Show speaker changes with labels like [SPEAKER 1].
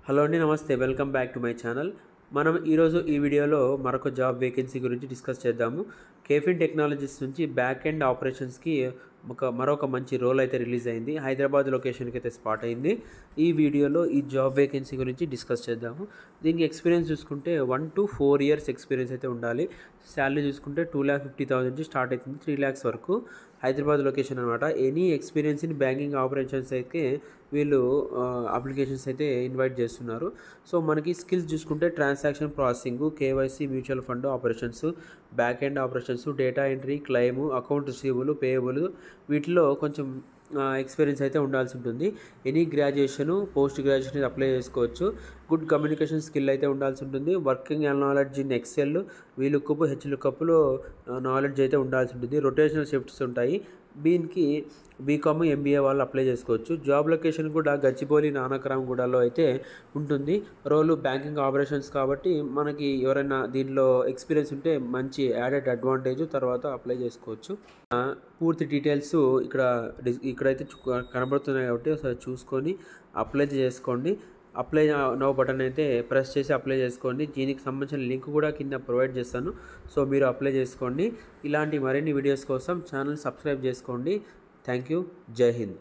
[SPEAKER 1] Hello అండి, నమస్తే. Welcome back to my channel. మనం ఈరోజు ఈ వీడియోలో మరొక జాబ్ వేకెన్సీ గురించి డిస్కస్ చేద్దాము. కేఫిన్ టెక్నాలజీస్ నుంచి బ్యాక్ ఎండ్ ఆపరేషన్స్కి మరొక మంచి రోల్ అయితే రిలీజ్ అయింది. హైదరాబాద్ లొకేషన్కి అయితే స్పాట్ అయింది. ఈ వీడియోలో ఈ జాబ్ వేకెన్సీ గురించి డిస్కస్ చేద్దాము. దీనికి ఎక్స్పీరియన్స్ చూసుకుంటే 1 to 4 years ఎక్స్పీరియన్స్ అయితే ఉండాలి. శాలరీ చూసుకుంటే 2,50,000 నుంచి స్టార్ట్ అవుతుంది, 3 lakhs వరకు. హైదరాబాద్ లొకేషన్ అనమాట. Any experience in banking operations అయితే వీళ్ళు అప్లికేషన్స్ అయితే ఇన్వైట్ చేస్తున్నారు. సో మనకి స్కిల్స్ చూసుకుంటే transaction processing, KYC, mutual fund operations, back end operations, data entry, claim, account receivable, payable, వీటిలో కొంచెం ఎక్స్పీరియన్స్ అయితే ఉండాల్సి ఉంటుంది. Any graduation, post graduation apply చేసుకోవచ్చు. గుడ్ కమ్యూనికేషన్ స్కిల్ అయితే ఉండాల్సి ఉంటుంది. Working knowledge in Excel, VLOOKUP, హెచ్లుకప్లో నాలెడ్జ్ అయితే ఉండాల్సి ఉంటుంది. రొటేషనల్ షిఫ్ట్స్ ఉంటాయి. దీనికి బీకామ్, ఎంబీఏ వాళ్ళు అప్లై చేసుకోవచ్చు. జాబ్ లొకేషన్ కూడా గచ్చిబౌలి, నానక్రామ్గూడలో అయితే ఉంటుంది. రోలు బ్యాంకింగ్ ఆపరేషన్స్ కాబట్టి మనకి ఎవరైనా దీనిలో ఎక్స్పీరియన్స్ ఉంటే మంచి యాడెడ్ అడ్వాంటేజ్, తర్వాత అప్లై చేసుకోవచ్చు. పూర్తి డీటెయిల్స్ ఇక్కడైతే కనబడుతున్నాయి కాబట్టి ఒకసారి చూసుకొని అప్లై చేసుకోండి. అప్లై నౌ బటన్ అయితే ప్రెస్ చేసి అప్లై చేసుకోండి. దీనికి సంబంధించిన లింక్ కూడా కింద ప్రొవైడ్ చేస్తాను. సో మీరు అప్లై చేసుకోండి. ఇలాంటి మరిన్ని వీడియోస్ కోసం ఛానల్ సబ్స్క్రైబ్ చేసుకోండి. Thank you. జై హింద్.